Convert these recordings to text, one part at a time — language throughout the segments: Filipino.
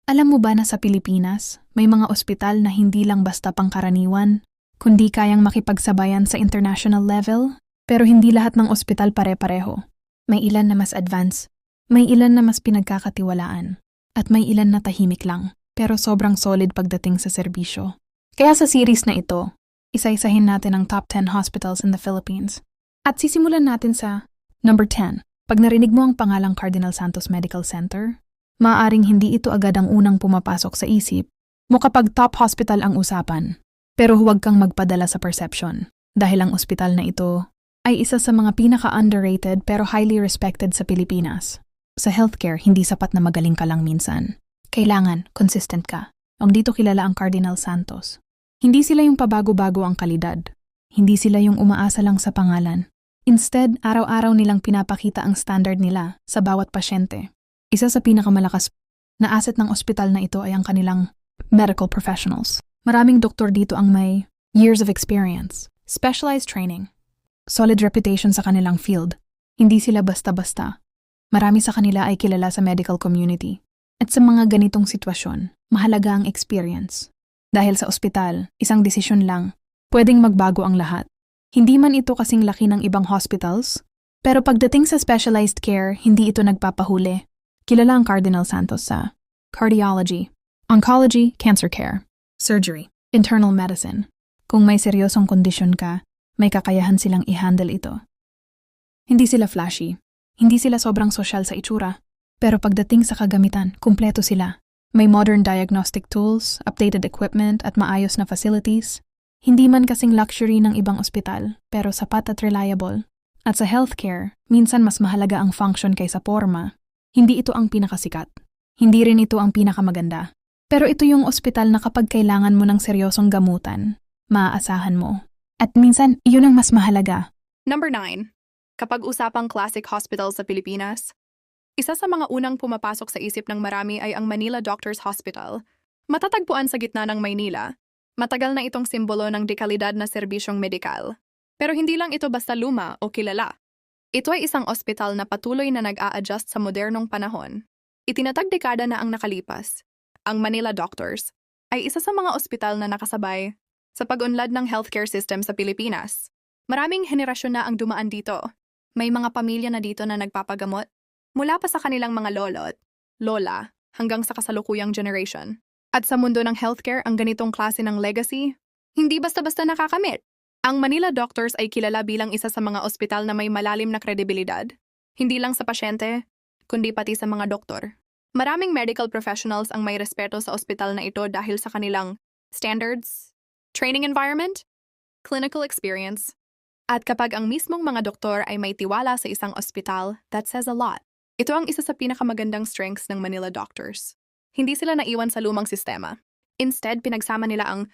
Alam mo ba na sa Pilipinas, may mga ospital na hindi lang basta pangkaraniwan, kundi kayang makipagsabayan sa international level? Pero hindi lahat ng ospital pare-pareho. May ilan na mas advanced, may ilan na mas pinagkakatiwalaan, at may ilan na tahimik lang, pero sobrang solid pagdating sa serbisyo. Kaya sa series na ito, isa-isahin natin ang top 10 hospitals in the Philippines. At sisimulan natin sa number 10. Pag narinig mo ang pangalang Cardinal Santos Medical Center, maaaring hindi ito agad ang unang pumapasok sa isip mo kapag top hospital ang usapan. Pero huwag kang magpadala sa perception, dahil ang ospital na ito ay isa sa mga pinaka-underrated pero highly respected sa Pilipinas. Sa healthcare, hindi sapat na magaling ka lang minsan. Kailangan, consistent ka. Ang dito kilala ang Cardinal Santos. Hindi sila yung pabago-bago ang kalidad. Hindi sila yung umaasa lang sa pangalan. Instead, araw-araw nilang pinapakita ang standard nila sa bawat pasyente. Isa sa pinakamalakas na asset ng ospital na ito ay ang kanilang medical professionals. Maraming doktor dito ang may years of experience, specialized training, solid reputation sa kanilang field. Hindi sila basta-basta. Marami sa kanila ay kilala sa medical community. At sa mga ganitong sitwasyon, mahalaga ang experience. Dahil sa ospital, isang desisyon lang, pwedeng magbago ang lahat. Hindi man ito kasing laki ng ibang hospitals, pero pagdating sa specialized care, hindi ito nagpapahuli. Kilala ang Cardinal Santos sa cardiology, oncology, cancer care, surgery, internal medicine. Kung may seryosong kondisyon ka, may kakayahan silang i-handle ito. Hindi sila flashy, hindi sila sobrang sosyal sa itsura, pero pagdating sa kagamitan, kumpleto sila. May modern diagnostic tools, updated equipment at maayos na facilities. Hindi man kasing luxury ng ibang ospital, pero sapat at reliable. At sa healthcare, minsan mas mahalaga ang function kaysa forma. Hindi ito ang pinakasikat. Hindi rin ito ang pinakamaganda. Pero ito yung ospital na kapag kailangan mo ng seryosong gamutan, maaasahan mo. At minsan, iyon ang mas mahalaga. Number 9. Kapag usapang classic hospital sa Pilipinas, isa sa mga unang pumapasok sa isip ng marami ay ang Manila Doctors Hospital. Matatagpuan sa gitna ng Maynila. Matagal na itong simbolo ng dekalidad na serbisyong medikal. Pero hindi lang ito basta luma o kilala. Ito ay isang ospital na patuloy na nag-a-adjust sa modernong panahon. Itinatag dekada na ang nakalipas. Ang Manila Doctors ay isa sa mga ospital na nakasabay sa pag-unlad ng healthcare system sa Pilipinas. Maraming henerasyon na ang dumaan dito. May mga pamilya na dito na nagpapagamot mula pa sa kanilang mga lolo't lola hanggang sa kasalukuyang generation. At sa mundo ng healthcare, ang ganitong klase ng legacy, hindi basta-basta nakakamit. Ang Manila Doctors ay kilala bilang isa sa mga ospital na may malalim na kredibilidad, hindi lang sa pasyente, kundi pati sa mga doktor. Maraming medical professionals ang may respeto sa ospital na ito dahil sa kanilang standards, training environment, clinical experience. At kapag ang mismong mga doktor ay may tiwala sa isang ospital, that says a lot. Ito ang isa sa pinakamagandang strengths ng Manila Doctors. Hindi sila naiwan sa lumang sistema. Instead, pinagsama nila ang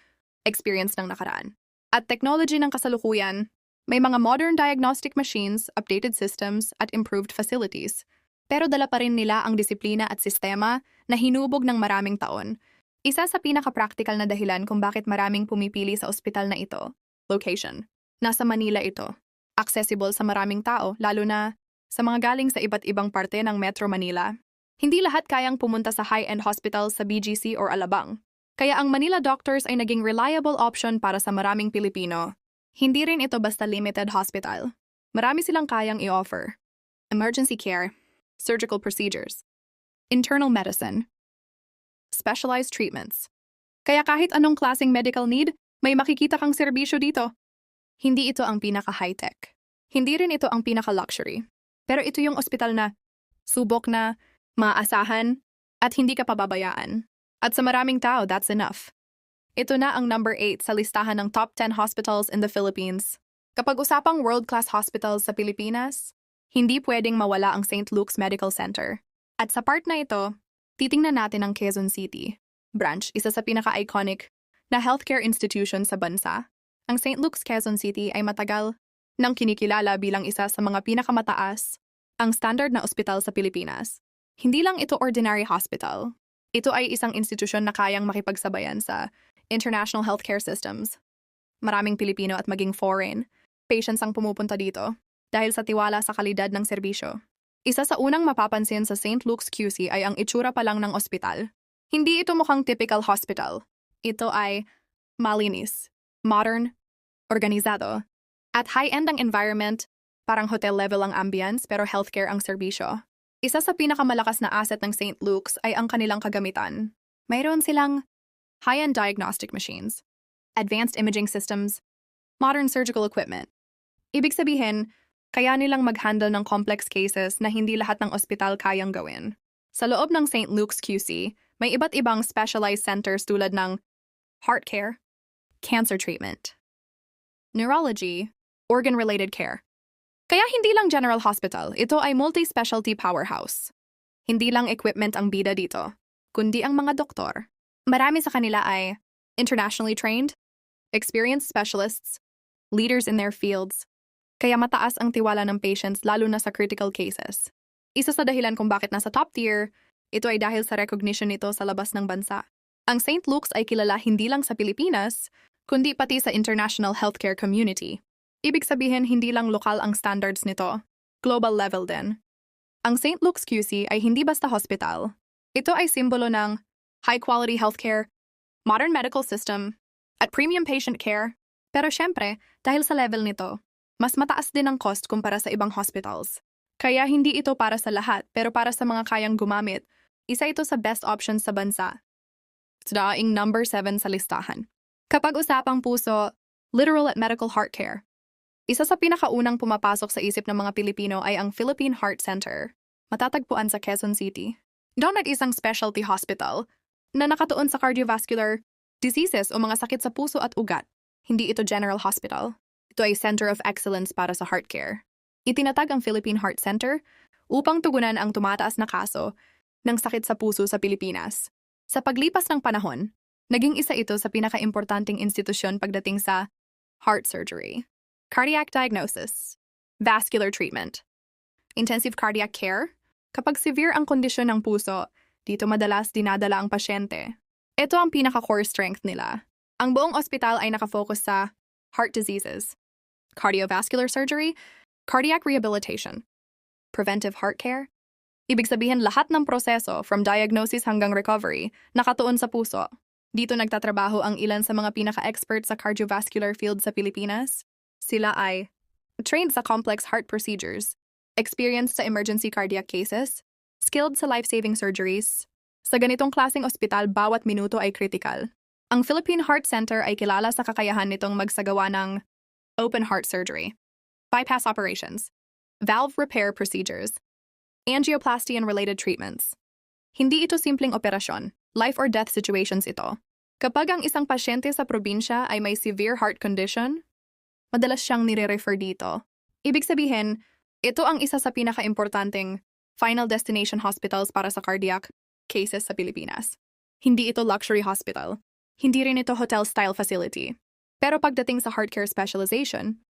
experience ng nakaraan. At technology ng kasalukuyan, may mga modern diagnostic machines, updated systems, at improved facilities. Pero dala pa rin nila ang disiplina at sistema na hinubog ng maraming taon. Isa sa pinaka-practical na dahilan kung bakit maraming pumipili sa ospital na ito, location. Nasa Manila ito. Accessible sa maraming tao, lalo na sa mga galing sa iba't ibang parte ng Metro Manila. Hindi lahat kayang pumunta sa high-end hospitals sa BGC or Alabang. Kaya ang Manila Doctors ay naging reliable option para sa maraming Pilipino. Hindi rin ito basta limited hospital. Marami silang kayang i-offer. Emergency care, surgical procedures, internal medicine, specialized treatments. Kaya kahit anong klaseng medical need, may makikita kang serbisyo dito. Hindi ito ang pinaka-high-tech. Hindi rin ito ang pinaka-luxury. Pero ito yung ospital na subok na, maaasahan, at hindi ka pababayaan. At sa maraming tao, that's enough. Ito na ang number 8 sa listahan ng top 10 hospitals in the Philippines. Kapag usapang world-class hospitals sa Pilipinas, hindi pwedeng mawala ang St. Luke's Medical Center. At sa part na ito, titingnan natin ang Quezon City branch, isa sa pinaka-iconic na healthcare institution sa bansa. Ang St. Luke's Quezon City ay matagal nang kinikilala bilang isa sa mga pinakamataas ang standard na ospital sa Pilipinas. Hindi lang ito ordinary hospital. Ito ay isang institusyon na kayang makipagsabayan sa international healthcare systems. Maraming Pilipino at maging foreign patients ang pumupunta dito dahil sa tiwala sa kalidad ng serbisyo. Isa sa unang mapapansin sa St. Luke's QC ay ang itsura pa lang ng ospital. Hindi ito mukhang typical hospital. Ito ay malinis, modern, organisado, at high-end ang environment, parang hotel level ang ambience pero healthcare ang serbisyo. Isa sa pinakamalakas na asset ng St. Luke's ay ang kanilang kagamitan. Mayroon silang high-end diagnostic machines, advanced imaging systems, modern surgical equipment. Ibig sabihin, kaya nilang mag-handle ng complex cases na hindi lahat ng ospital kayang gawin. Sa loob ng St. Luke's QC, may iba't ibang specialized centers tulad ng heart care, cancer treatment, neurology, organ-related care. Kaya hindi lang general hospital, ito ay multi-specialty powerhouse. Hindi lang equipment ang bida dito, kundi ang mga doktor. Marami sa kanila ay internationally trained, experienced specialists, leaders in their fields. Kaya mataas ang tiwala ng patients lalo na sa critical cases. Isa sa dahilan kung bakit nasa top tier, ito ay dahil sa recognition nito sa labas ng bansa. Ang St. Luke's ay kilala hindi lang sa Pilipinas, kundi pati sa international healthcare community. Ibig sabihin hindi lang lokal ang standards nito, global level din. Ang St. Luke's QC ay hindi basta hospital. Ito ay simbolo ng high-quality healthcare, modern medical system, at premium patient care. Pero syempre, dahil sa level nito, mas mataas din ang cost kumpara sa ibang hospitals. Kaya hindi ito para sa lahat, pero para sa mga kayang gumamit, isa ito sa best options sa bansa. Daing number 7 sa listahan. Kapag usapang puso, literal at medical heart care. Isa sa pinakaunang pumapasok sa isip ng mga Pilipino ay ang Philippine Heart Center, matatagpuan sa Quezon City. Doon at isang specialty hospital na nakatuon sa cardiovascular diseases o mga sakit sa puso at ugat. Hindi ito general hospital. Ito ay center of excellence para sa heart care. Itinatag ang Philippine Heart Center upang tugunan ang tumataas na kaso ng sakit sa puso sa Pilipinas. Sa paglipas ng panahon, naging isa ito sa pinakaimportanteng institusyon pagdating sa heart surgery, cardiac diagnosis, vascular treatment, intensive cardiac care. Kapag severe ang kondisyon ng puso, dito madalas dinadala ang pasyente. Ito ang pinaka-core strength nila. Ang buong ospital ay nakafocus sa heart diseases, cardiovascular surgery, cardiac rehabilitation, preventive heart care. Ibig sabihin lahat ng proseso from diagnosis hanggang recovery nakatuon sa puso. Dito nagtatrabaho ang ilan sa mga pinaka-expert sa cardiovascular field sa Pilipinas. Sila ay trained sa complex heart procedures, experienced sa emergency cardiac cases, skilled sa life-saving surgeries. Sa ganitong klaseng ospital, bawat minuto ay critical. Ang Philippine Heart Center ay kilala sa kakayahan nitong magsagawa ng open heart surgery, bypass operations, valve repair procedures, angioplasty and related treatments. Hindi ito simpleng operasyon, life or death situations ito. Kapag ang isang pasyente sa probinsya ay may severe heart condition, madalas siyang nire-refer dito. Ibig sabihin, ito ang isa sa pinaka-importanting final destination hospitals para sa cardiac cases sa Pilipinas. Hindi ito luxury hospital. Hindi rin ito hotel-style facility. Pero pagdating sa heart care specialization,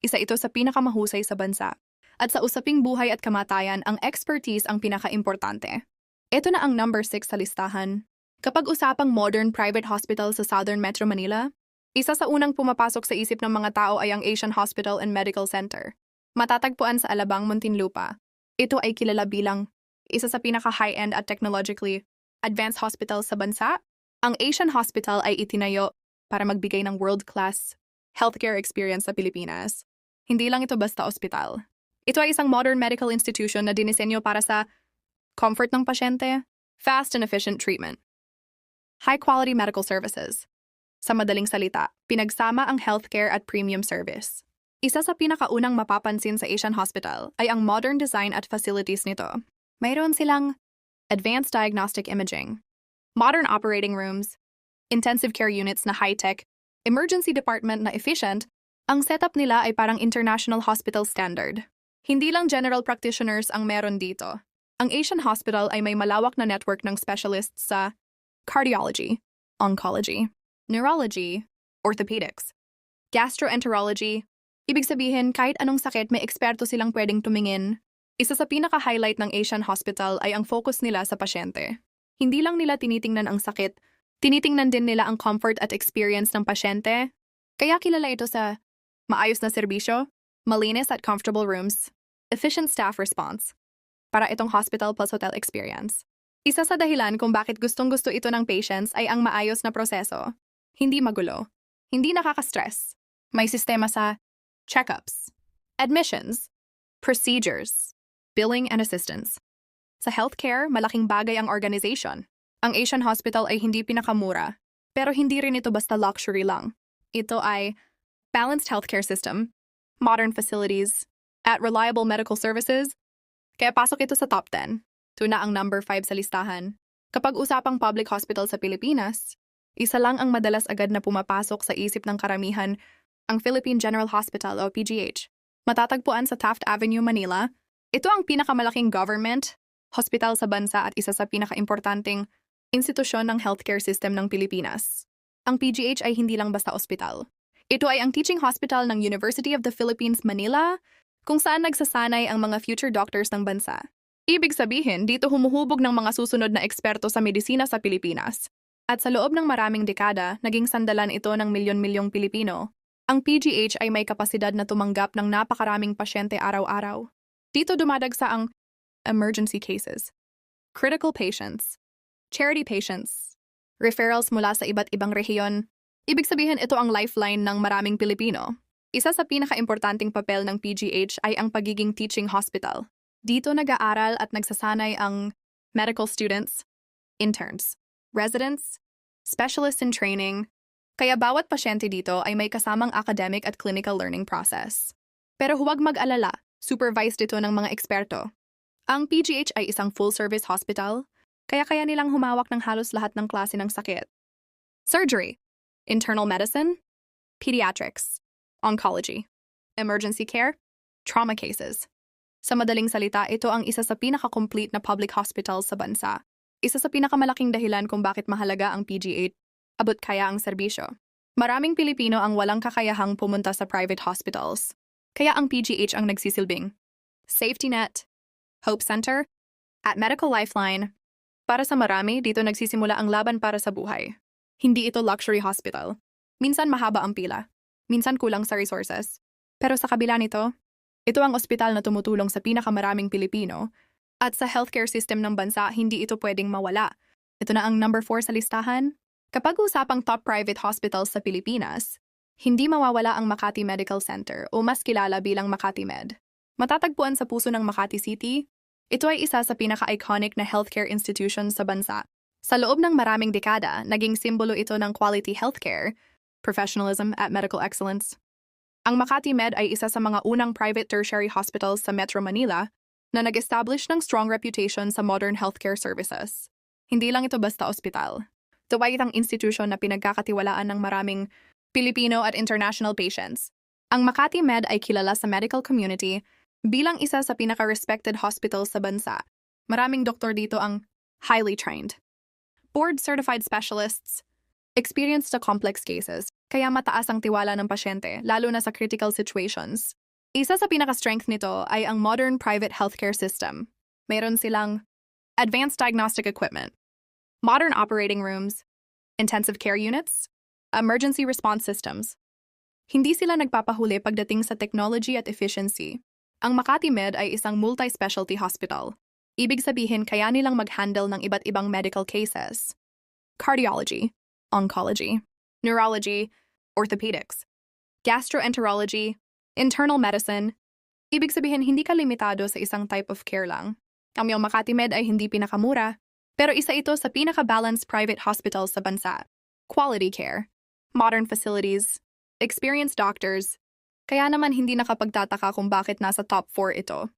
isa ito sa pinakamahusay sa bansa. At sa usaping buhay at kamatayan, ang expertise ang pinaka-importante. Ito na ang number 6 sa listahan. Kapag usapang modern private hospital sa Southern Metro Manila, isa sa unang pumapasok sa isip ng mga tao ay ang Asian Hospital and Medical Center. Matatagpuan sa Alabang, Muntinlupa. Ito ay kilala bilang isa sa pinaka-high-end at technologically advanced hospitals sa bansa. Ang Asian Hospital ay itinayo para magbigay ng world-class healthcare experience sa Pilipinas. Hindi lang ito basta ospital. Ito ay isang modern medical institution na dinisenyo para sa comfort ng pasyente, fast and efficient treatment, high-quality medical services. Sa madaling salita, pinagsama ang healthcare at premium service. Isa sa pinakaunang mapapansin sa Asian Hospital ay ang modern design at facilities nito. Mayroon silang advanced diagnostic imaging, modern operating rooms, intensive care units na high-tech, emergency department na efficient. Ang setup nila ay parang international hospital standard. Hindi lang general practitioners ang meron dito. Ang Asian Hospital ay may malawak na network ng specialists sa cardiology, oncology, neurology, orthopedics, gastroenterology. Ibig sabihin, kahit anong sakit may eksperto silang pwedeng tumingin. Isa sa pinaka-highlight ng Asian Hospital ay ang focus nila sa pasyente. Hindi lang nila tinitingnan ang sakit, tinitingnan din nila ang comfort at experience ng pasyente. Kaya kilala ito sa maayos na serbisyo, malinis at comfortable rooms, efficient staff response, para itong hospital plus hotel experience. Isa sa dahilan kung bakit gustong-gusto ito ng patients ay ang maayos na proseso. Hindi magulo. Hindi nakaka-stress. May sistema sa checkups, admissions, procedures, billing and assistance. Sa healthcare, malaking bagay ang organization. Ang Asian Hospital ay hindi pinakamura, pero hindi rin ito basta luxury lang. Ito ay balanced healthcare system, modern facilities, at reliable medical services. Kaya pasok ito sa top 10. Tuna ang number 5 sa listahan. Kapag usapang public hospital sa Pilipinas, isa lang ang madalas agad na pumapasok sa isip ng karamihan, ang Philippine General Hospital o PGH. Matatagpuan sa Taft Avenue, Manila. Ito ang pinakamalaking government hospital sa bansa at isa sa pinakaimportanteng institusyon ng healthcare system ng Pilipinas. Ang PGH ay hindi lang basta ospital. Ito ay ang teaching hospital ng University of the Philippines, Manila, kung saan nagsasanay ang mga future doctors ng bansa. Ibig sabihin, dito humuhubog ng mga susunod na eksperto sa medisina sa Pilipinas. At sa loob ng maraming dekada, naging sandalan ito ng milyon-milyong Pilipino. Ang PGH ay may kapasidad na tumanggap ng napakaraming pasyente araw-araw. Dito dumadagsa ang emergency cases, critical patients, charity patients, referrals mula sa iba't ibang rehiyon. Ibig sabihin ito ang lifeline ng maraming Pilipino. Isa sa pinakaimportanteng papel ng PGH ay ang pagiging teaching hospital. Dito nag-aaral at nagsasanay ang medical students, interns, residents, specialists in training, kaya bawat pasyente dito ay may kasamang academic at clinical learning process. Pero huwag mag-alala, supervised ito ng mga eksperto. Ang PGH ay isang full-service hospital, kaya nilang humawak ng halos lahat ng klase ng sakit. Surgery, internal medicine, pediatrics, oncology, emergency care, trauma cases. Sa madaling salita, ito ang isa sa pinaka-complete na public hospitals sa bansa. Isa sa pinakamalaking dahilan kung bakit mahalaga ang PGH, abot kaya ang serbisyo. Maraming Pilipino ang walang kakayahang pumunta sa private hospitals. Kaya ang PGH ang nagsisilbing safety net, hope center, at medical lifeline. Para sa marami, dito nagsisimula ang laban para sa buhay. Hindi ito luxury hospital. Minsan mahaba ang pila. Minsan kulang sa resources. Pero sa kabila nito, ito ang ospital na tumutulong sa pinakamaraming Pilipino at sa healthcare system ng bansa, hindi ito pwedeng mawala. Ito na ang number 4 sa listahan. Kapag usapang top private hospitals sa Pilipinas, hindi mawawala ang Makati Medical Center o mas kilala bilang Makati Med. Matatagpuan sa puso ng Makati City, ito ay isa sa pinaka-iconic na healthcare institution sa bansa. Sa loob ng maraming dekada, naging simbolo ito ng quality healthcare, professionalism at medical excellence. Ang Makati Med ay isa sa mga unang private tertiary hospitals sa Metro Manila na nag-establish ng strong reputation sa modern healthcare services. Hindi lang ito basta ospital. Ito ay isang institusyon na pinagkakatiwalaan ng maraming Filipino at international patients. Ang Makati Med ay kilala sa medical community bilang isa sa pinaka-respected hospitals sa bansa. Maraming doktor dito ang highly trained, board-certified specialists, experienced sa complex cases, kaya mataas ang tiwala ng pasyente, lalo na sa critical situations. Isa sa pinaka-strength nito ay ang modern private healthcare system. Mayroon silang advanced diagnostic equipment, modern operating rooms, intensive care units, emergency response systems. Hindi sila nagpapahuli pagdating sa technology at efficiency. Ang Makati Med ay isang multi-specialty hospital. Ibig sabihin kaya nilang mag-handle ng iba't ibang medical cases. Cardiology, oncology, neurology, orthopedics, gastroenterology, internal medicine. Ibig sabihin, hindi ka limitado sa isang type of care lang. Ang iyong Makati Med ay hindi pinakamura, pero isa ito sa pinaka-balanced private hospitals sa bansa. Quality care, modern facilities, experienced doctors. Kaya naman hindi nakapagtataka kung bakit nasa top 4 ito.